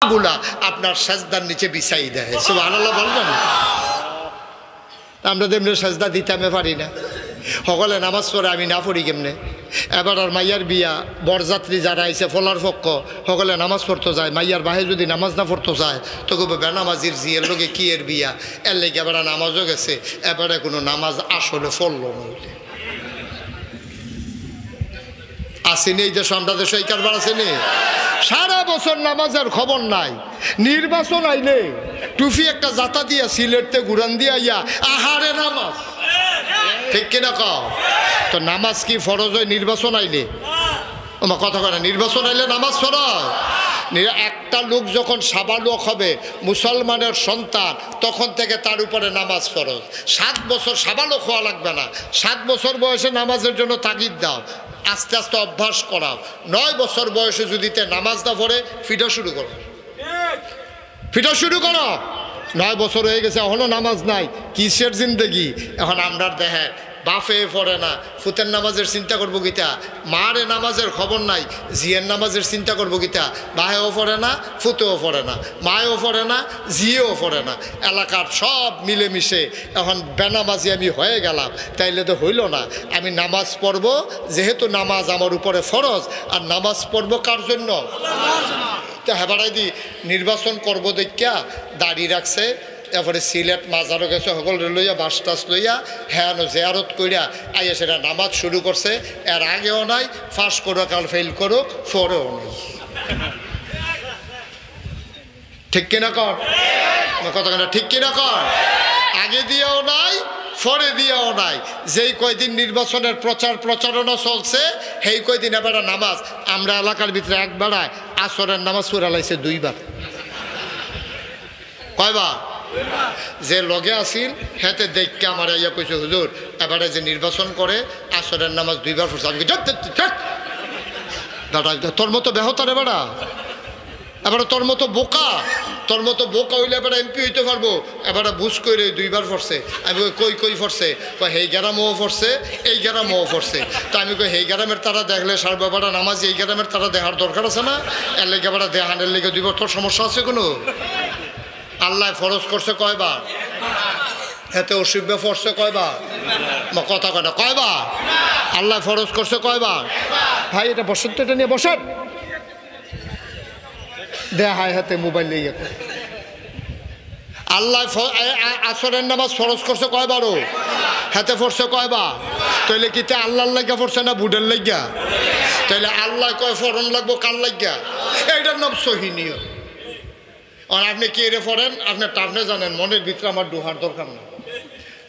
গুলা আপনার সেজদার নিচে বিছাই দেয়। সুবহানাল্লাহ বলবেন। আমরা তেমনি সেজদা দিতে আমি পারি না। সকলে নামাজ পড়ে, আমি না পড়ি কেমনে? এবার আর মাইয়ার বিয়া, বরযাত্রী যারা আইছে ফলার পক্ষ সকলে নামাজ পড়তে যায়, মাইয়ার বাহে যদি নামাজ না পড়তে যায় তো কবে বেনামাজির জিয়ের লোকে কি এর বিয়া, এর লেগে এবার নামাজও গেছে, এবারে কোনো নামাজ আসলে ফলল নইলে আসেনি। এই দেশ আমরা দেশ এই কারবার আসেনি। সারা বছর নামাজের খবর নাই, নির্বাচন আইলে টুফি একটা জাতা দিয়া সিলেটতে ঘুরান দিয়া ইয়া আহারে নামাজ, ঠিক কিনা কও? তো নামাজ কি ফরজ হয় নির্বাচন আইলে? আমার কথা কয় না, নির্বাচন আইলে নামাজ ফরজ। একটা লোক যখন সাবালক হবে, মুসলমানের সন্তান, তখন থেকে তার উপরে নামাজ ফরজ। 7 বছর সাবালক হওয়া লাগবে না, 7 বছর বয়সে নামাজের জন্য তাগিদ দাও, আস্তে আস্তে অভ্যাস করাও। 9 বছর বয়সে যদি নামাজ না পড়ে ফিটা শুরু করো, ফিটা শুরু করো। 9 বছর হয়ে গেছে এখনো নামাজ নাই, কিসের জিন্দেগি? এখন আমরা দেখেন বাফে পড়ে না, ফুতের নামাজের চিন্তা করবো গীতা, মারে নামাজের খবর নাই, জিয়ের নামাজের চিন্তা করবো গীতা, বাহেও পড়ে না, ফুতেও পড়ে না, মায়েও পড়ে না, জিয়েও পড়ে না, এলাকার সব মিলেমিশে এখন বেনামাজি আমি হয়ে গেলাম। তাইলে তো হইল না। আমি নামাজ পড়বো, যেহেতু নামাজ আমার উপরে ফরজ, আর নামাজ পড়বো কার জন্য? তো হেবারাই দি নির্বাচন করবো দেখা দাড়ি রাখছে, এরপরে সিলেট মাজারও গেছে, সকলে লইয়া বাস টাস লইয়া হ্যাঁ জেয়ারত কইরা আইয়া সেটা নামাজ শুরু করছে। এর আগেও নাই, ফাঁস করুক আর ফেল করুক, ফোরেও নাই। ঠিক কিনা কর কথা, ঠিক কিনা কর? আগে দিয়েও নাই, ফরে দিয়েও নাই। যেই কয়দিন নির্বাচনের প্রচারণা চলছে, সেই কয়দিন এবার নামাজ আমরা এলাকার ভিতরে একবারায় আসরের নামাজ পড়া লাইছে 2 বার। কয়বার? যে লগে আসিল হেতে দেখকে আমার ইয়া কইছে, হুজুর এবারে যে নির্বাচন করে আসরের নামাজ 2 বার পড়ছে। আমি দাদা তোর মতো বেহতার এবারা, এবারে তোর মতো বোকা হইলে এবারে এমপি হইতে পারবো? এবারে বুঝ করে 2 বার পড়ছে। আমি কই পড়ছে? হেই গ্রামও পড়ছে, এই গ্রামও পড়ছে। তো আমি কই হেই গ্রামের তারা দেখলে সার বাবারা নামাজ এই গ্রামের তারা দেখার দরকার আছে না? এর লেগে এবারে দেহানের লেগে 2 বার, তোর সমস্যা আছে কোনো? আল্লাহ ফরজ করছে কয়বার? এতে অসুবিধা পড়ছে কয়বার? কথা কয় না, কয়বার? আল্লাহ ফরজ করছে কয়বার? ভাই এটা বসেন তো, এটা নিয়ে বসেন। দেহায় হাতে মোবাইল নিয়ে আল্লাহ আসরের নামাজ ফরজ করছে কয়বারও? হাতে পড়ছে কয়বার? তাইলে কি আল্লাহর লাগা পড়ছে না বুডের লাগা? তাইলে আল্লাহ কয় ফরন লাগবো কার লাগা? এইটার নাম সহি নিয়ম। আর আপনি কে রে পড়েন আপনি জানেন, মনের ভিতরে আমার দোহার দরকার না।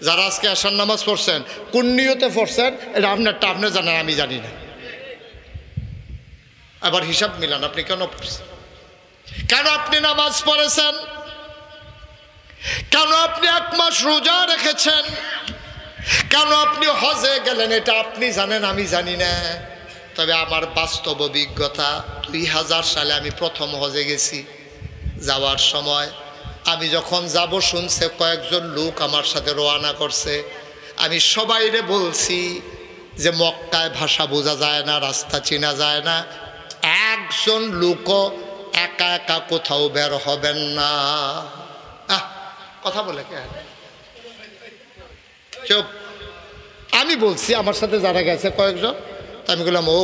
যারা আজকে আসার নামাজ পড়ছেন কোন নিয়তে পড়ছেন এটা আপনি জানেন, আমি জানি না। আবার হিসাব মিলান, আপনি কেন পড়ছেন, কেন আপনি নামাজ পড়েছেন, কেন আপনি 1 মাস রোজা রেখেছেন, কেন আপনি হজে গেলেন, এটা আপনি জানেন, আমি জানি না। তবে আমার বাস্তব অভিজ্ঞতা, 2000 সালে আমি প্রথম হজে গেছি। যাওয়ার সময় আমি যখন যাব শুনছে কয়েকজন লোক আমার সাথে রওনা করছে, আমি সবাইরে বলছি যে মক্কায় ভাষা বোঝা যায় না, রাস্তা চেনা যায় না, একজন লোকও একা একা কোথাও বের হবেন না। কথা বলে কে? চুপ। আমি বলছি আমার সাথে যারা গেছে কয়েকজন, আমি বললাম ও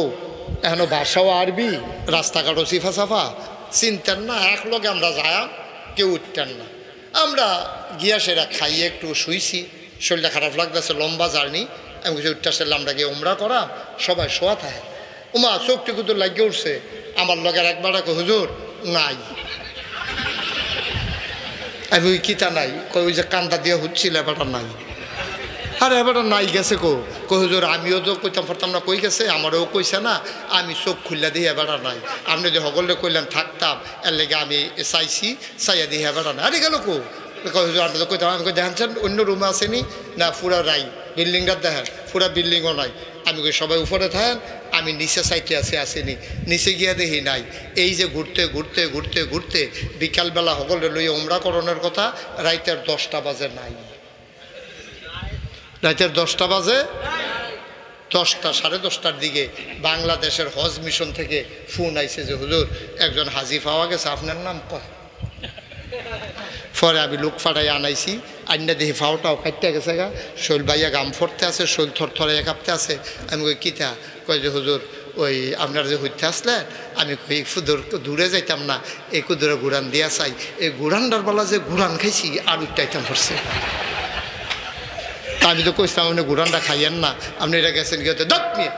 এখনো ভাষাও আরবি, রাস্তাঘাটও সিফা সাফা, চিনতেন না, এক লোকে আমরা যাইম, কেউ উঠতেন না। আমরা গিয়া সেরা খাইয়ে একটু শুইছি, শরীরটা খারাপ লাগতেছে, লম্বা জার্নি। আমি কিছু উঠতে আসলে আমরা গিয়ে উমরা করাম, সবাই শোয়া থাকে। উমা চোখটি কুতুর লাগিয়ে উঠছে, আমার লগের একবার হুজুর নাই। আমি ওই কিতা নাই, ওই যে কান্দা দিয়ে হচ্ছিল এবারটা নাই। আরে এবারটা নাই গেছে কো হুজুর আমিও তো কইতাম পারতাম না, কই গেছে, আমারও কইছে না, আমি চোখ খুললা দিয়ে এবারটা নাই। আপনি যে সকলে কইলেন থাকতাম, এর লেগে আমি চাইছি, চাইয়া দিয়ে এবারটা নাই। আরে গেল হুজুর আপনি তো কইতাম, আমি দেখেন অন্য রুমে আসেনি না, পুরা রাই বিল্ডিংটা দেখেন, পুরা বিল্ডিংও নাই। আমি কই সবাই উপরে থাকেন, আমি নিচে সাইটে আসেনি, নিচে গিয়া দেখি নাই। এই যে ঘুরতে ঘুরতে ঘুরতে ঘুরতে বিকালবেলা সকলে লইয়া উমরা করণের কথা, রাইতের 10টা বাজে নাই, রাইতের 10টা বাজে। 10টা 10:30টার দিকে বাংলাদেশের হজ মিশন থেকে ফোন আইছে যে হুজুর একজন হাজি পাওয়া গেছে, আপনার নাম কয়? পরে আমি লোক ফাটাই আনাইছি, আইনা দেখি ফাওটাও কাটতে গেছে গা, শৈল বাইয়া গাম ফরতে আছে, শৈল থরথরে কাঁপতে আছে। আমি কই কিতা? কয় যে হুজুর ওই আপনার যে হইতে আসলেন, আমি কই দূরে যাইতাম না, এই কুদুরে গুড়ান দিয়া চাই, এই গুড়ানটার বেলা যে গুড়ান খাইছি আর উঠটাইতাম পড়ছে। আমি তো কইছিলাম আপনি গুড়ানটা খাইয়েন না, আপনি এটা গেছেন গিয়ে দত নিয়ে।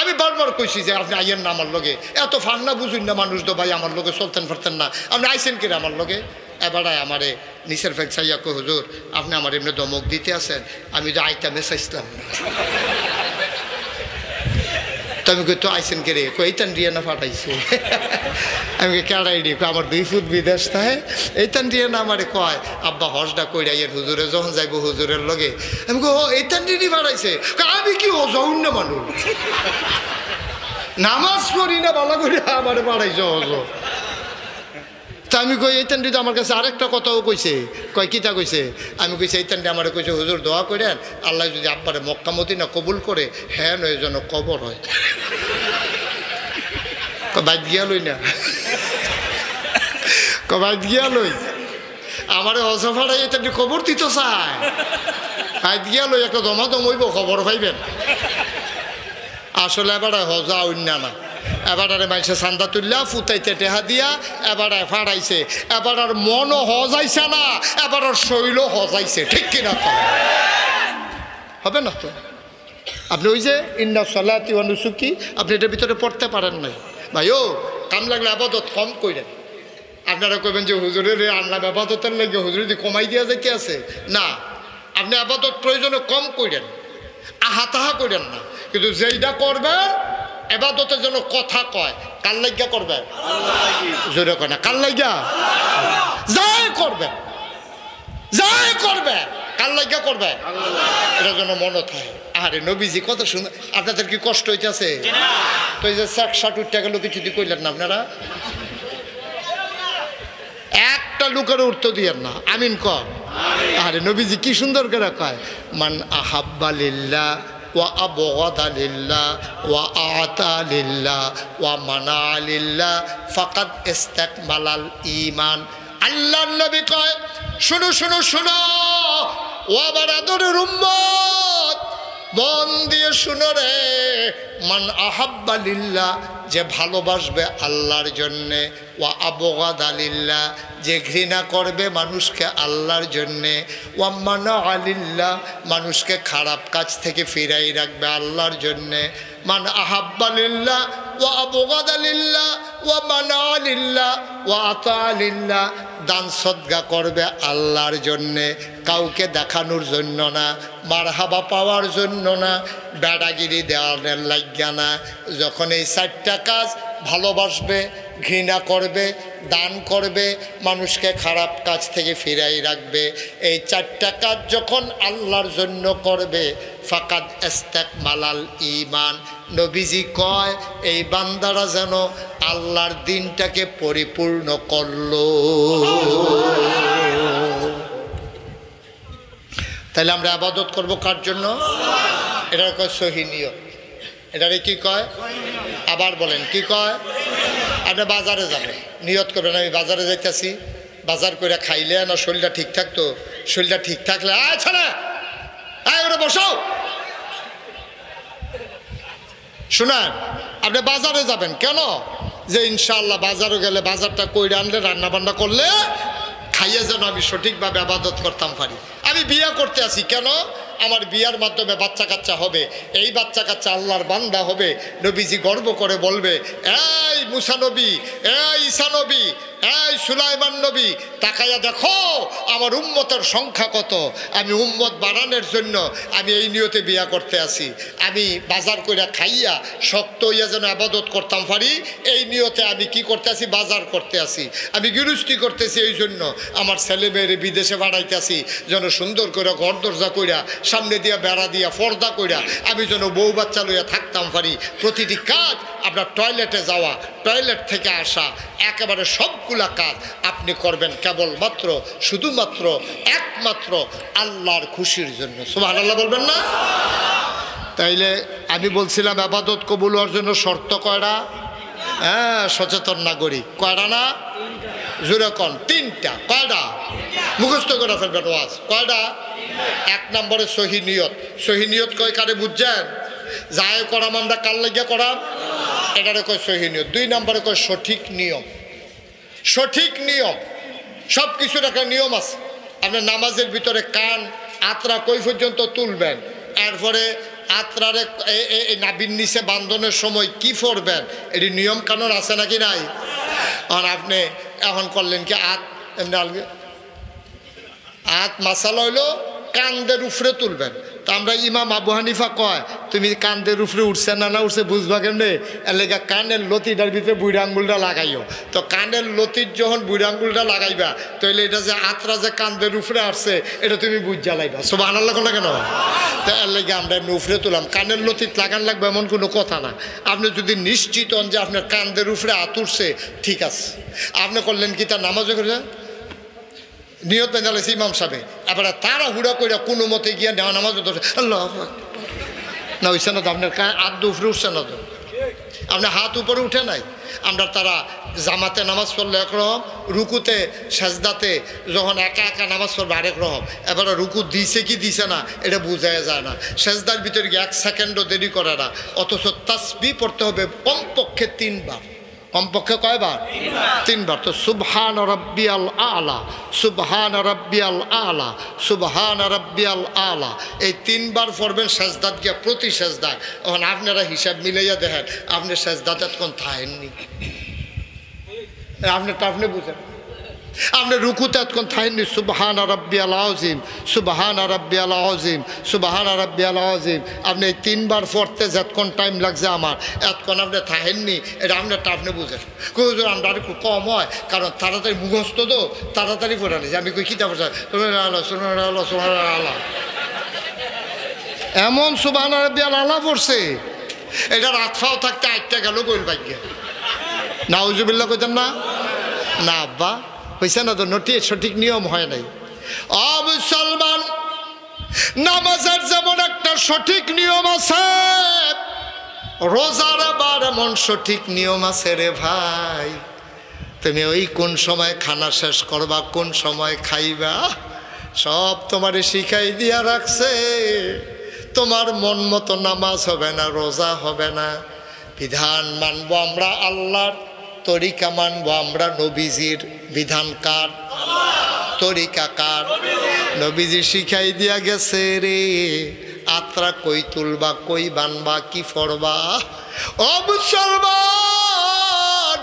আমি বারবার কইছি যে আপনি আইয়েন না আমার লগে, এত ফান্না বুঝুন না মানুষ তো ভাই, আমার লগে চলতেন ফেরতেন না, আপনি আইসেন কিনা আমার লগে? এবারে আমারে নিচের ফেক চাইয়া কই হুজুর আপনি আমার এমনি দমক দিতে আছেন, আমি তো আইতামে চাইছিলাম না। তো আমি কই তো আইসেন কে রে? কই এইটান দিয়ে না ফাটাইছে। আমি কেড়াই রে, আমার 2 ফুট বিদেশ থাকে, এইটান দিয়ে না আমারে কয় আব্বা হজটা কইরা ইয়ের হুজুরে যখন যাইব হুজুরের লগে। আমি কই ও এইটান দিয়ে ফাটাইছে? আমি কি ও যাউন না মানুষ, নামাজ পড়ি না ভালো করে আমার বাড়াইছে হজ। তা আমি কই এইটান দিয়ে আমার কাছে আরেকটা কথাও কইছে। কয় কিতা কইছে? আমি কইছি এইটান দিয়ে আমার কইছে হুজুর দোয়া করেন আল্লাহ যদি আব্বারে মক্কা মদিনা কবুল করে, হ্যাঁ নয় যেন কবর হয়। বাইক গিয়া লই না, বাইক গিয়া লই আমার হজ ফাড়াই এটা খবর দিত চায়, বাইক গিয়া লই একটা দমাদম হইব, খবর পাইবেন। আসলে এবার হজা অন্য না, এবারে মাইসে চান্দা তুললা ফুটাইতে টেহা দিয়া এবারে ফাড়াইছে, এবার আর মনও হজাইছে না, এবার আর শৈল হজাইছে, ঠিক কিনা? তো হবে না তো? আপনি ওই যে ইন্না সলাতি ওয়া নুসুকি আপনি এটার ভিতরে পড়তে পারেন নাই ভাই। ও কাম লাগলে আবাদত কম কইরেন। আপনারা কইবেন যে হুজুরের আল্লাহ আবাদতের লাগে হুজুর যদি কমাই দিয়া যাইতে আছে না, আপনি আবাদত প্রয়োজনে কম কইরেন, আহা তাহা কইরেন না, কিন্তু যেইটা করবেন এবাদতের জন্য কথা কয় কার লাগিয়া করবেন? জোরে কয় না, কার লাগিয়া? যাই করবে, যাই করবে কার লাগিয়া করবে? এটার জন্য মনে থাকে। আরে নবীজি কত সুন্দর। আপনাদের কি কষ্ট হইতেছে? তো এই যে 60 টাকা লোক কিছু দিয়ে কইলেন না আপনারা, একটা লোকের উত্তর দিয়েন না, আমিন কর। আরে নবীজি কি সুন্দর করে কয়, মান আহাব্বা লিল্লাহ ওয়া আবগাদা লিল্লাহ ওয়া আতা লিল্লাহ ওয়া মানা লিল্লাহ ফাকাদ ইস্তাকমালাল ঈমান। আল্লাহর নবী কয় শুনো শুনো শুনো ও আমার আদরের উম্মত, মন দিয়ে শুনো রে, মান আহাব্বা লিল্লাহ যে ভালোবাসবে আল্লাহর জন্যে, ওয়া আবগাদা লিল্লাহ যে ঘৃণা করবে মানুষকে আল্লাহর জন্যে, ওয়া মানা লিল্লাহ মানুষকে খারাপ কাজ থেকে ফিরাই রাখবে আল্লাহর জন্যে। মান আহাব্বা লিল্লাহ ওয়া আবগাদা লিল্লাহ ওয়া মানা লিল্লাহ ওয়া আতা লিল্লাহ দান সদকা করবে আল্লাহর জন্যে, কাউকে দেখানোর জন্য না, মারহাবা পাওয়ার জন্য না, বেড়াগিরি দেওয়ার লাগিয়া না। যখন এই 4টা কাজ ভালোবাসবে, ঘৃণা করবে, দান করবে, মানুষকে খারাপ কাজ থেকে ফিরাই রাখবে, এই 4টা কাজ যখন আল্লাহর জন্য করবে ফাকাদ ইস্তাকমালাল ঈমান। নবীজি কয় এই বান্দারা যেন আল্লাহর দিনটাকে পরিপূর্ণ করলো। তাহলে আমরা ইবাদত করব কার জন্য? এটার কয় সহি নিয়ত। এটারে কি কয়? আবার বলেন কি কয়? আপনি বাজারে যাবেন, নিয়ত করবেন আমি বাজারে যাইতেছি, বাজার করে খাইলে না শরীরটা ঠিক থাকতো, শরীরটা ঠিক থাকলে আয় ছাড়া আয় ওরা বসাও। শুনেন, আপনি বাজারে যাবেন কেন? যে ইনশাআল্লাহ বাজারে গেলে বাজারটা কইরা আনলে রান্না বান্না করলে খাইয়ে যেন আমি সঠিকভাবে ইবাদত করতাম পারি। আমি বিয়ে করতে আসি কেন? আমার বিয়ার মাধ্যমে বাচ্চা কাচ্চা হবে, এই বাচ্চা কাচ্চা আল্লাহর বান্দা হবে। নবীজি গর্ব করে বলবে এই মুসা নবী, এই ঈসা নবী, এই সুলাইমান নবী, তাকাইয়া দেখো আমার উম্মতের সংখ্যা কত। আমি উম্মত বাড়ানোর জন্য আমি এই নিয়তে বিয়া করতে আসি। আমি বাজার করে খাইয়া শক্ত হইয়া যেন ইবাদত করতাম পারি, এই নিয়তে আমি কি করতে আসি? বাজার করতে আসি। আমি গৃহস্থী করতেছি এই জন্য আমার ছেলে মেয়েরে বিদেশে বাড়াইতে আসি, যেন সুন্দর করে ঘর দরজা কইরা সামনে দিয়া বেড়া দিয়া পর্দা কইরা আমি যেন বউ বাচ্চা লইয়া থাকতাম পারি। প্রতিটি কাজ আপনার টয়লেটে যাওয়া, টয়লেট থেকে আসা, একেবারে সবগুলা কাজ আপনি করবেন কেবলমাত্র শুধুমাত্র একমাত্র আল্লাহর খুশির জন্য। সুবহানাল্লাহ বলবেন না? তাইলে আমি বলছিলাম আবাদত কবুল হওয়ার জন্য শর্ত কয়টা? হ্যাঁ, সচেতন নাগরিক কয়টা না? জোরে কন। তিনটা। কয়টা? মুখস্থ করে ফেলবেন ওয়াজ। কয়টা? 1 নম্বরে সহি নিয়ত। সহি নিয়ত কয় কারে বুঝছেন? যায় করাম আমরা কার লাগিয়া করাম, এটারে কয় সহি নিয়ত। 2 নম্বরে কয় সঠিক নিয়ম। সঠিক নিয়ম, সব কিছুর একটা নিয়ম আছে। আপনার নামাজের ভিতরে কান আত্রা কই পর্যন্ত তুলবেন, এরপরে আত্রারে নাবির নিচে বান্ধনের সময় কি পড়বেন, এটি নিয়ম কানুন আছে নাকি নাই? আর আপনি এখন করলেন কি এমনি আত মাসাল হইলো কান্দের উপরে তুলবেন। তা আমরা ইমাম আবু হানিফা কয় তুমি কান্দের উপরে উঠছে না উঠছে বুঝবা কেমনে, এর লেগে কানের লতিটার ভিতরে বুড়ি আঙ্গুলটা লাগাইও। তো কানের লতির যখন বুড়ি আঙ্গুলটা লাগাইবা তাহলে এটা যে আত্রা যে কান্দের উপরে আসছে এটা তুমি বুঝ জ্বালাইবা। সুবহানাল্লাহ না কেন? তো এর লেগে আমরা এমনি উপরে তুললাম। কানের লতিত লাগান লাগবে এমন কোনো কথা না। আপনি যদি নিশ্চিত হন যে আপনার কান্দের উপরে হাত উঠছে, ঠিক আছে। আপনি করলেন কি তার নামাজও করে নিয়ত বেঁধালেছে ইমাম সাহেব, এবারে তারা হুড়া করে কোনো মতে গিয়ে নেওয়া নামাজ আল্লাহ না হইছে না তো, আপনার হাত উপরে উঠছে না তো, আপনার হাত উপরে উঠে নাই। আমরা তারা জামাতে নামাজ পড়লে একরকম, রুকুতে সেজদাতে যখন একা একা নামাজ পড়বে আরেক রকম। এবারে রুকু দিছে কি দিছে না এটা বোঝাই যায় না। সেজদার ভিতরে গিয়ে 1 সেকেন্ডও দেরি করে না, অথচ তাসবিহ পড়তে হবে কমপক্ষে 3 বার। কমপক্ষে কয়বার? 3 বার। তো সুবহান রাব্বিয়াল আলা, সুবহান রাব্বিয়াল আলা, সুবহান রাব্বিয়াল আলা, এই 3 বার পড়বেন সেজদাত গিয়া, প্রতি সেজদায়। এখন আপনারা হিসাব মিলাইয়া দেখেন আপনি সেজদাতে কোন থাকেননি, আপনারটা আপনি বুঝেন। আপনি রুকুতে এতক্ষণ থাকেননি সুবহান রাব্বিয়াল আযীম, সুবহান রাব্বিয়াল আযীম, সুবহান রাব্বিয়াল আযীম। আপনি এই 3 বার পড়তে যতক্ষণ টাইম লাগছে আমার, এতক্ষণ আপনি থাকেননি, এটা আপনারটা আপনি বুঝেন। হুজুর আমরা আর একটু কম হয়, কারণ তাড়াতাড়ি মুখস্থ তো তাড়াতাড়ি পড়ে নিয়েছি। আমি কই কিতাব আল্লাহ এমন সুবহান রাব্বিয়াল আলা পড়ছে, এটা রাতফাও থাকতে 8টা গেল গোল ভাগ্যে। নাউজুবিল্লাহ কইতেন না? না আব্বা হয়েছে না তো, সঠিক নিয়ম হয় নাই। মুসলমান, নামাজের যেমন একটা সঠিক নিয়ম আছে, রোজার আবার এমন সঠিক নিয়ম আছে রে ভাই। তুমি ওই কোন সময় খানা শেষ করবা, কোন সময় খাইবা, সব তোমারে শিখাই দিয়া রাখছে। তোমার মন মতো নামাজ হবে না, রোজা হবে না। বিধান মানবো আমরা আল্লাহর, তরিকা মানবো আমরা নবীজির। বিধান কার? তরিকা কার? নবীজি শিখাই দিয়া গেছে রে, আত্রা কই তুলবা, কই বানবা, কি ফরবা। ও মুসলমান,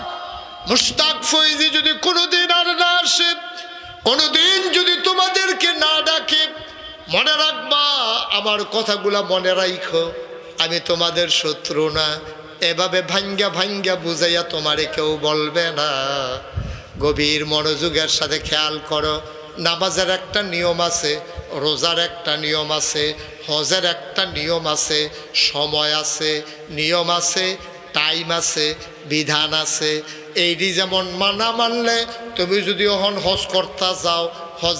মুশতাক ফৈজি যদি কোনোদিন আর না আসে, কোনোদিন যদি তোমাদেরকে না ডাকে, মনে রাখবা, আমার কথাগুলা মনে রাখো, আমি তোমাদের শত্রু না। এভাবে ভাঙ্গা ভাঙ্গা বুঝাইয়া তোমারে কেউ বলবে না। গভীর মনোযোগের সাথে খেয়াল করো, নামাজের একটা নিয়ম আছে, রোজার একটা নিয়ম আছে, হজের একটা নিয়ম আছে, সময় আছে, নিয়ম আছে, টাইম আছে, বিধান আছে। এইটি যেমন মানা মানলে তুমি যদি এখন হজ করতে যাও, হজে